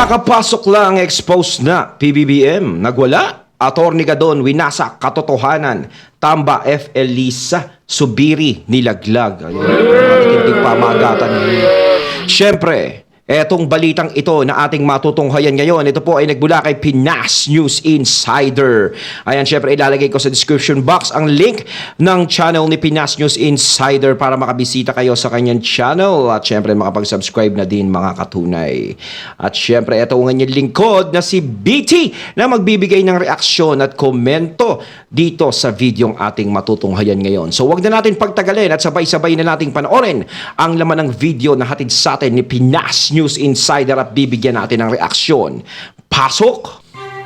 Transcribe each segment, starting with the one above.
Kakapasok lang expose na PBBM. Nagwala. Attorney Gadon, winasak katotohanan. Tamba FL Lisa, Subiri, nilaglag. Ayun, matitinding pamagatan. Siyempre, etong balitang ito na ating matutunghayan ngayon, ito po ay nagbula kay Pinas News Insider. Ayan, syempre ilalagay ko sa description box ang link ng channel ni Pinas News Insider para makabisita kayo sa kanyang channel at syempre makapag-subscribe na din mga katunay. At syempre ito ang inyong lingkod na si BT na magbibigay ng reaksyon at komento dito sa videong ating matutunghayan ngayon. So wag na natin pagtagalin at sabay-sabay na nating panoorin ang laman ng video na hatid sa atin ni Pinas News Insider at bibigyan natin ng reaksyon. Pasok!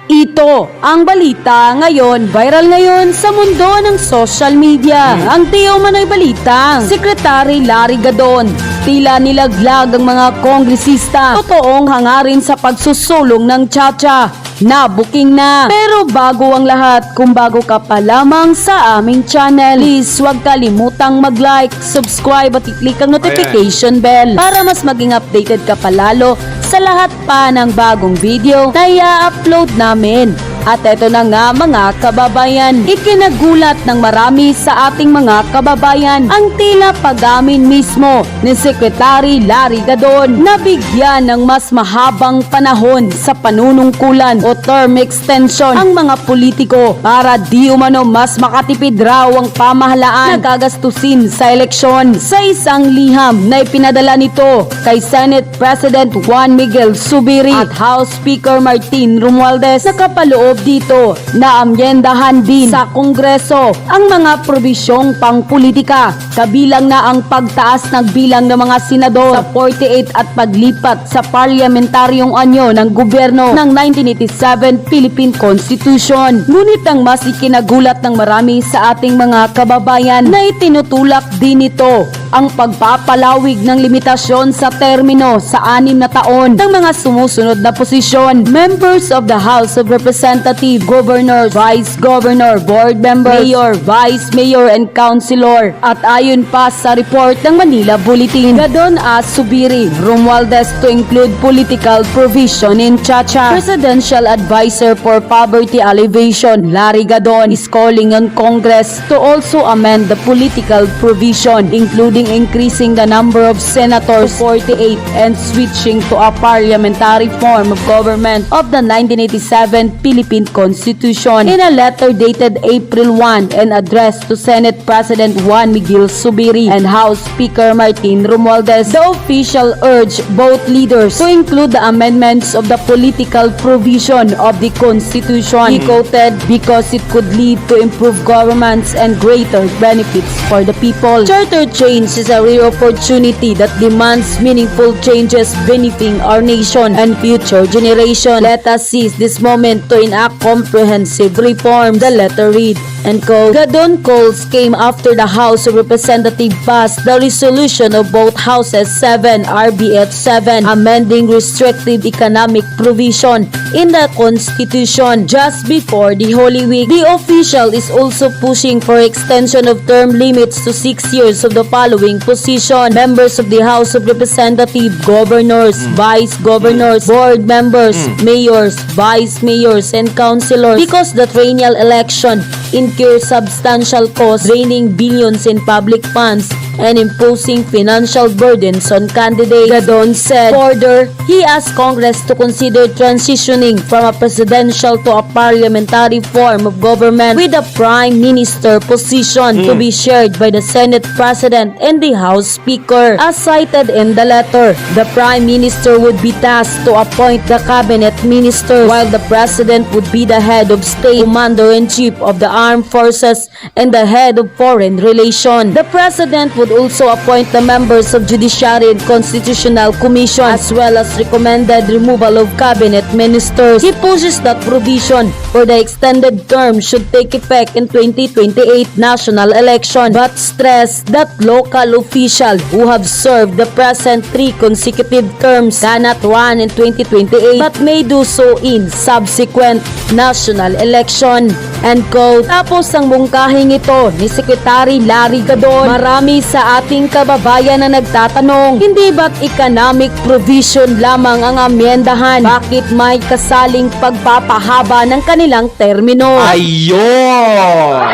Ito ang balita ngayon, viral ngayon sa mundo ng social media. Ang tiyo manoy balita, Secretary Larry Gadon, tila nilaglag ang mga kongresista. Totoong hangarin sa pagsusulong ng Chacha. Booking na. Pero bago ang lahat, kung bago ka pa lamang sa aming channel, please huwag kalimutang mag-like, subscribe at i-click ang notification bell para mas maging updated ka palalo sa lahat pa ng bagong video na i-upload namin. At eto na nga mga kababayan, ikinagulat ng marami sa ating mga kababayan ang tila pag-amin mismo ni Secretary Larry Gadon na bigyan ng mas mahabang panahon sa panunungkulan o term extension ang mga politiko para di umano mas makatipid raw ang pamahalaan na gagastusin sa eleksyon. Sa isang liham na ipinadala nito kay Senate President Juan Miguel Zubiri at House Speaker Martin Romualdez, nakapaloob dito na amyendahan din sa Kongreso ang mga probisyong pangpolitika, kabilang na ang pagtaas ng bilang ng mga senador sa 48 at paglipat sa parlamentaryong anyo ng gobyerno ng 1987 Philippine Constitution. Ngunit ang mas ikinagulat ng marami sa ating mga kababayan na itinutulak din ito ang pagpapalawig ng limitasyon sa termino sa 6 na taon ng mga sumusunod na posisyon. Members of the House of Representatives, Governor, Vice Governor, Board Member, Mayor, Vice Mayor, and Councilor. At ayon pa sa report ng Manila Bulletin, Gadon asked Subiri Romualdez to include political provision in Chacha. Presidential Advisor for Poverty Alleviation, Larry Gadon, is calling on Congress to also amend the political provision, including increasing the number of senators to 48 and switching to a parliamentary form of government of the 1987 Philippine Constitution. In a letter dated April 1 and addressed to Senate President Juan Miguel Zubiri and House Speaker Martin Romualdez, the official urged both leaders to include the amendments of the political provision of the Constitution. He quoted, "Because it could lead to improved governments and greater benefits for the people. Charter change is a rare opportunity that demands meaningful changes benefiting our nation and future generation. Let us seize this moment to enact comprehensive reforms," the letter read. And quote, Gadon calls came after the House of Representatives passed the resolution of both Houses 7 RBF 7 amending restrictive economic provision in the Constitution just before the Holy Week. The official is also pushing for extension of term limits to 6 years of the following position: members of the House of Representatives, governors, vice governors, board members, mayors, vice mayors, and councilors, because the triennial election incurs substantial costs, draining billions in public funds and imposing financial burdens on candidates. Gadon said. Further, he asked Congress to consider transitioning from a presidential to a parliamentary form of government with a prime minister position to be shared by the Senate President and the House Speaker. As cited in the letter, the prime minister would be tasked to appoint the cabinet ministers, while the president would be the head of state, commander-in-chief of the armed forces, and the head of foreign relations. The president would also appoint the members of Judiciary and Constitutional Commission, as well as recommended removal of cabinet ministers. He pushes that provision for the extended term should take effect in 2028 national election, but stressed that local officials who have served the present 3 consecutive terms cannot run in 2028 but may do so in subsequent national election. End quote. Tapos ang mungkahing ito ni Secretary Larry Gadon, marami sa ating kababayan na nagtatanong, hindi ba't economic provision lamang ang amyendahan? Bakit may kasaling pagpapahaba ng kanilang termino? Ayun!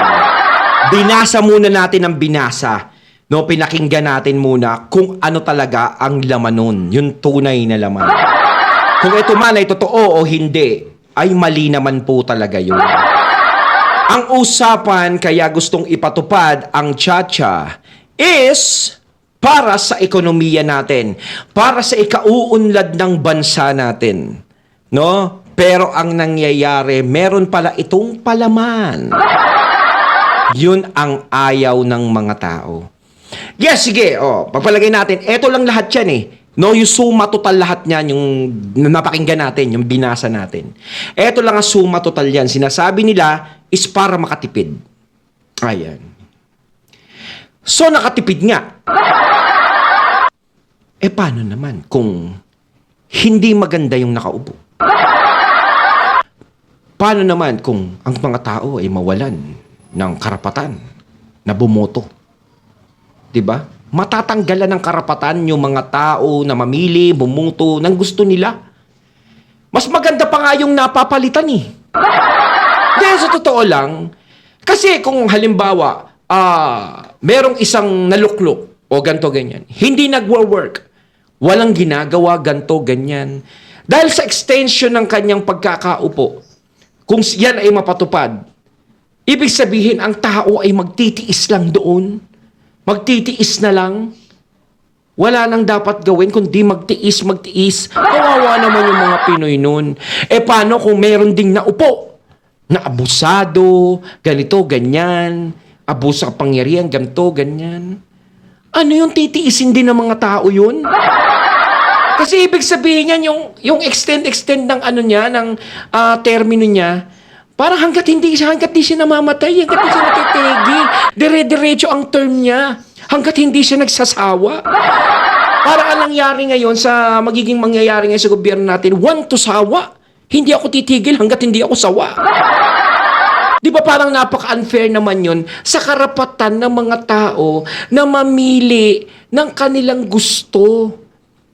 Binasa muna natin ang binasa. No, pinakinggan natin muna kung ano talaga ang laman nun. Yung tunay na laman. Kung ito man ay totoo o hindi, ay mali naman po talaga yun. Ang usapan kaya gustong ipatupad ang Chacha is para sa ekonomiya natin, para sa ikauunlad ng bansa natin. No? Pero ang nangyayari, meron pala itong palaman. Yun ang ayaw ng mga tao. Yes, sige. Pagpalagay natin, eto lang lahat yan eh. No, yung suma total lahat niyan, yung napakinggan natin, yung binasa natin. Eto lang ang suma total yan. Sinasabi nila is para makatipid. Ayan. So, nakatipid nga. Paano naman kung hindi maganda yung nakaupo? Paano naman kung ang mga tao ay mawalan ng karapatan na bumoto? 'Di ba? Matatanggalan ng karapatan yung mga tao na mamili, bumoto ng gusto nila. Mas maganda pa nga yung napapalitan eh. Dahil sa totoo lang, kasi kung halimbawa, merong isang naluklok o ganto ganyan, hindi nagwo-work, walang ginagawa ganto ganyan. Dahil sa extension ng kanyang pagkakaupo, kung yan ay mapatupad, ibig sabihin ang tao ay magtitiis lang doon. Magtitiis na lang. Wala nang dapat gawin kundi magtiis. Kawawa naman yung mga Pinoy nun. Paano kung meron ding naupo? Na abusado, ganito, ganyan. Abuso sa pangyarihan, ganito, ganyan. Ano yung titiisin din ng mga tao yun? Kasi ibig sabihin yan, yung extend ng ano niya, ng termino niya, parang hanggat di siya namamatay, hanggat di siya natitigi, dire-diretso ang term niya, hanggat hindi siya nagsasawa. Parang ang nangyari ngayon magiging mangyayari ngayon sa gobyerno natin, want to sawa. Hindi ako titigil hanggat hindi ako sawa. Di ba parang napaka-unfair naman yun sa karapatan ng mga tao na mamili ng kanilang gusto.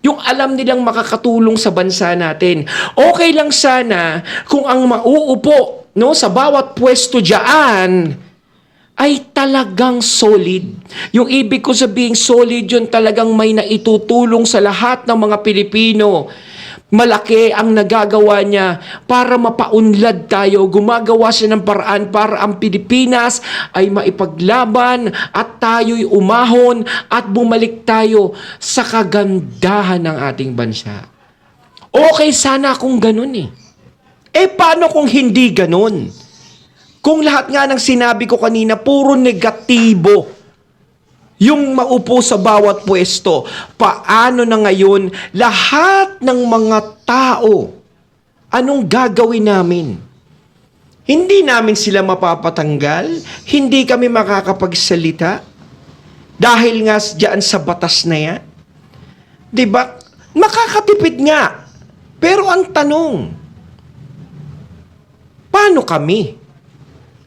Yung alam nilang makakatulong sa bansa natin. Okay lang sana kung ang mauupo sa bawat pwesto diyan ay talagang solid. Yung ibig ko sabihin solid, yun talagang may naitutulong sa lahat ng mga Pilipino. Malaki ang nagagawa niya para mapaunlad tayo. Gumagawa siya ng paraan para ang Pilipinas ay maipaglaban at tayo'y umahon at bumalik tayo sa kagandahan ng ating bansa. Okay sana kung ganun eh. Paano kung hindi ganun? Kung lahat nga ng sinabi ko kanina, puro negatibo yung maupo sa bawat pwesto, paano na ngayon lahat ng mga tao, anong gagawin namin? Hindi namin sila mapapatanggal, hindi kami makakapagsalita, dahil nga diyan sa batas na yan. Diba? Makakatipid nga. Pero ang tanong, paano kami?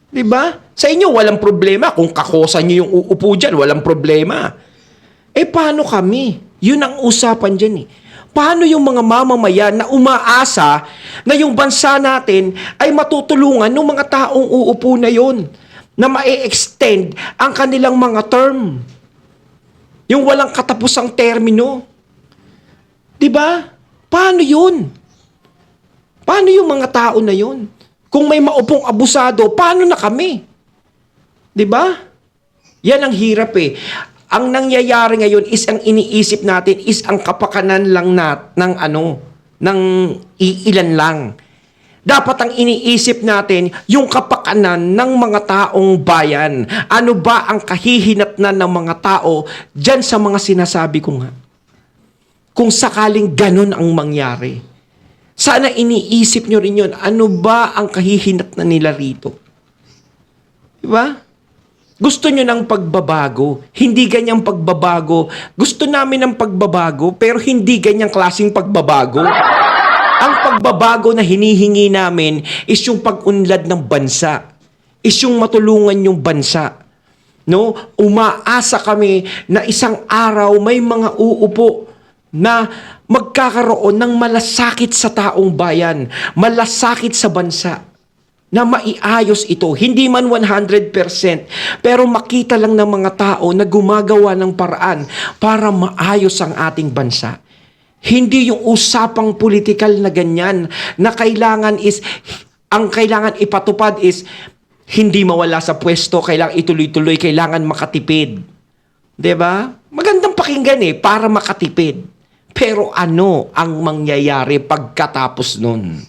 Diba? Sa inyo, walang problema. Kung kakosa nyo yung uupo dyan, walang problema. Paano kami? Yun ang usapan dyan eh. Paano yung mga mamamayan na umaasa na yung bansa natin ay matutulungan ng mga taong uupo na yun na ma-extend ang kanilang mga term? Yung walang katapusang termino. Diba? Paano yun? Paano yung mga tao na yun? Kung may maupong abusado, paano na kami? 'Di ba? Yan ang hirap eh. Ang nangyayari ngayon is ang iniisip natin is ang kapakanan lang ng iilan lang. Dapat ang iniisip natin yung kapakanan ng mga taong bayan. Ano ba ang kahihinatnan ng mga tao diyan sa mga sinasabi ko nga? Kung sakaling ganun ang mangyari. Sana iniisip nyo rin yun, ano ba ang kahihinat na nila rito? Diba? Gusto nyo ng pagbabago, hindi ganyang pagbabago. Gusto namin ng pagbabago, pero hindi ganyang klaseng pagbabago. Ang pagbabago na hinihingi namin is yung pag-unlad ng bansa. Is yung matulungan yung bansa. No? Umaasa kami na isang araw may mga uupo na magkakaroon ng malasakit sa taong bayan, malasakit sa bansa, na maiayos ito. Hindi man 100%, pero makita lang ng mga tao na gumagawa ng paraan para maayos ang ating bansa. Hindi yung usapang politikal na ganyan na ang kailangan ipatupad is hindi mawala sa pwesto, kailangan ituloy-tuloy, kailangan makatipid. 'Di ba? Magandang pakinggan para makatipid. Pero ano ang mangyayari pagkatapos nun?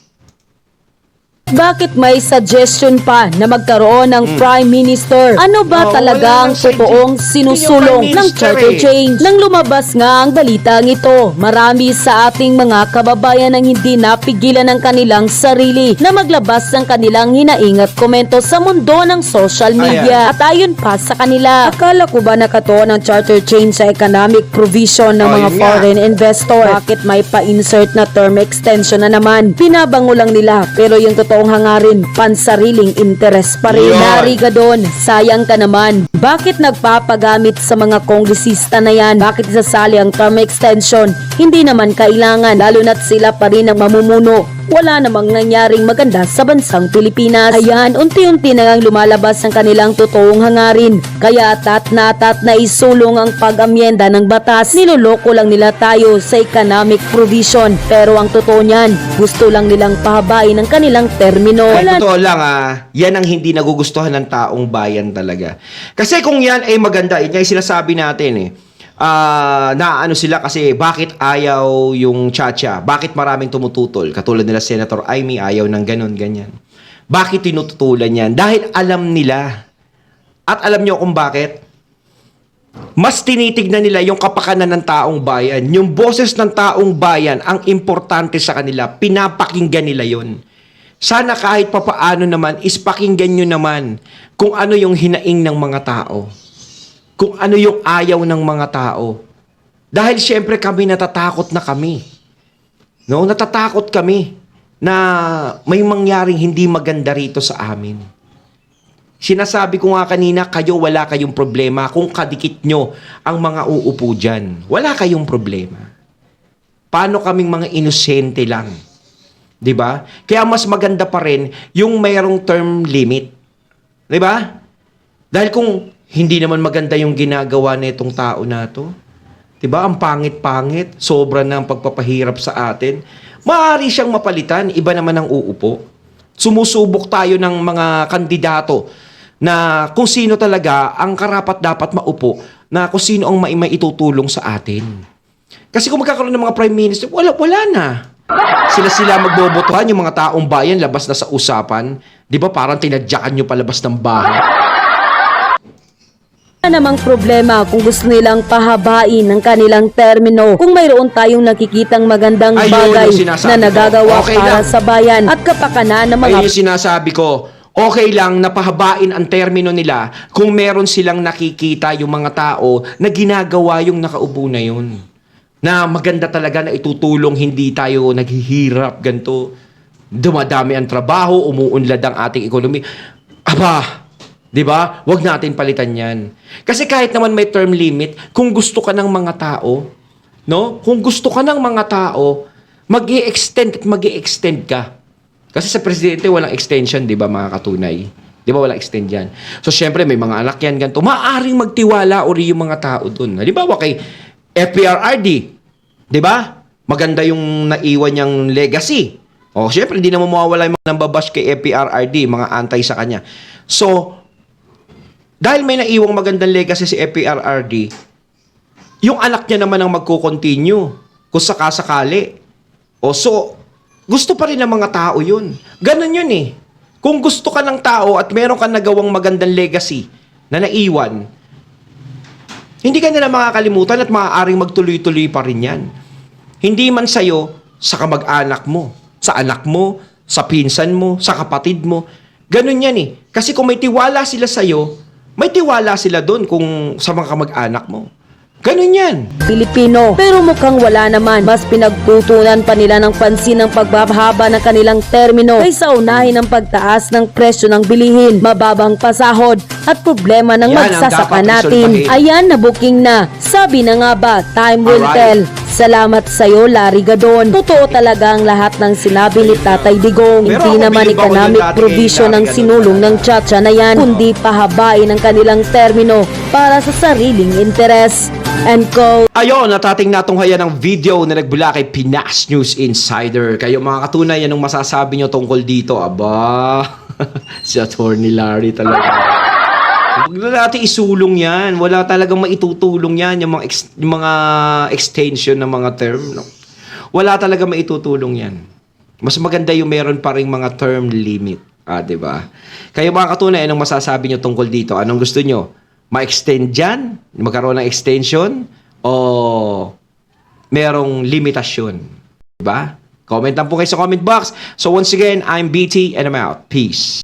Bakit may suggestion pa na magkaroon ng Prime Minister? Ano ba talagang wala nang totoong sinusulong Hindi yung Prime ng Minister charter change? Nang lumabas nga ang balitang ito, marami sa ating mga kababayan ang hindi napigilan ng kanilang sarili na maglabas ng kanilang hinaing at komento sa mundo ng social media. At ayon pa sa kanila, akala ko ba nakatuon ng charter change sa economic provision ng mga yun nga. foreign investor? Bakit may pa-insert na term extension na naman? Pinabango lang nila, pero yung totoong hangarin, pansariling interes pa rin. Yun. Nariga doon, sayang ka naman. Bakit nagpapagamit sa mga kongresista na yan? Bakit isasali ang term extension? Hindi naman kailangan, lalo na't sila pa rin ang mamumuno. Wala namang nangyaring maganda sa bansang Pilipinas. Ayan, unti-unti na ngang lumalabas ang kanilang totoong hangarin. Kaya tat na isulong ang pag-amyenda ng batas. Niloloko lang nila tayo sa economic provision. Pero ang totoo niyan, gusto lang nilang pahabain ang kanilang termino. Ay, totoo lang yan ang hindi nagugustuhan ng taong bayan talaga. Kasi kung yan ay maganda, yan yung sinasabi natin na ano sila kasi bakit ayaw yung Chacha? Bakit maraming tumututol? Katulad nila Senator Amy, ayaw ng ganun, ganyan. Bakit tinututulan yan? Dahil alam nila. At alam nyo kung bakit? Mas tinitignan nila yung kapakanan ng taong bayan. Yung boses ng taong bayan, ang importante sa kanila. Pinapakinggan nila yon. Sana kahit papaano naman, pakinggan nyo naman kung ano yung hinaing ng mga tao. Kung ano yung ayaw ng mga tao. Dahil syempre kami natatakot na kami. No? Natatakot kami na may mangyaring hindi maganda rito sa amin. Sinasabi ko nga kanina, wala kayong problema kung kadikit nyo ang mga uupo dyan. Wala kayong problema. Paano kaming mga inosente lang? 'Di ba? Kaya mas maganda pa rin yung mayroong term limit. 'Di ba? Dahil kung hindi naman maganda yung ginagawa nitong tao na to, 'di ba? Ang pangit-pangit, sobra na ang pagpapahirap sa atin. Maaari siyang mapalitan, iba naman ang uupo. Sumusubok tayo ng mga kandidato na kung sino talaga ang karapat-dapat maupo, na kung sino ang maitutulong sa atin. Kasi kung magkakaroon ng mga prime minister, wala na. Sila magbobotohan, yung mga taong bayan labas na sa usapan. 'Di ba parang tinadyakan nyo palabas ng bahay? Wala namang problema kung gusto nilang pahabain ang kanilang termino kung mayroon tayong nakikitang magandang Ayun, bagay yung sinasabi na nagagawa ko. Okay para lang. sa bayan at kapakanan ng mga Ayun yung sinasabi ko. Okay lang na pahabain ang termino nila kung meron silang nakikita yung mga tao na ginagawa yung nakaupo na yun. Na maganda talaga na itutulong, hindi tayo naghihirap, ganito. Dumadami ang trabaho, umuunlad ang ating ekonomi. Aba, di ba? Huwag natin palitan yan. Kasi kahit naman may term limit, kung gusto ka ng mga tao, no? Kung gusto ka ng mga tao, mag-i-extend at mag-i-extend ka. Kasi sa presidente, walang extension, di ba, mga katunay? Di ba, walang extend yan? So, syempre, may mga anak yan, ganito. Maaring magtiwala uri yung mga tao dun. Halimbawa, kay FPRRD, di ba? Maganda yung naiwan niyang legacy. O, syempre, hindi naman mawawala yung mga nambabash kay FPRRD, mga antay sa kanya. So, dahil may naiwang magandang legacy si FPRRD, yung anak niya naman ang magko-continue kung sakasakali. O, so, gusto pa rin ng mga tao yun. Ganon yun eh. Kung gusto ka ng tao at meron ka nagawang magandang legacy na naiwan, hindi ka nila makakalimutan at maaaring magtuloy-tuloy pa rin yan. Hindi man sa'yo, sa kamag-anak mo, sa anak mo, sa pinsan mo, sa kapatid mo. Ganon yan eh. Kasi kung may tiwala sila sa'yo, may tiwala sila doon kung sa mga kamag-anak mo. Ganun yan. Pilipino. Pero mukhang wala naman. Mas pinagtutunan pa nila ng pansin ng pagbabahaba ng kanilang termino kaysa unahin ng pagtaas ng presyo ng bilihin, mababang pasahod at problema ng Yan ang magsasaka dapat natin. resolbahin. Ayan, nabuking na. Sabi na nga ba, time will Alright. tell. Salamat sa'yo, Larry Gadon. Totoo talaga ang lahat ng sinabi ni Tatay Digong. Pero Hindi ako naman bilib ako economic dun dati kay provision Larry ang Gadon sinulong talaga. ng Chacha na yan, kundi pahabain ang kanilang termino para sa sariling interes. And co. Ayon, at ating natunghayan ng video na nagbula kay Pinas News Insider. Kayo mga katunay, anong masasabi nyo tungkol dito? Aba, si Atty. Larry talaga. Huwag na natin isulong yan. Wala talagang maitutulong yan, yung mga extension ng mga term. No? Wala talaga maitutulong yan. Mas maganda yung meron pa rin mga term limit. Diba? Kayo mga katunay, anong masasabi nyo tungkol dito? Anong gusto nyo? Ma-extend dyan? Magkaroon ng extension? O merong limitasyon? Diba? Comment lang po kayo sa comment box. So once again, I'm BT and I'm out. Peace.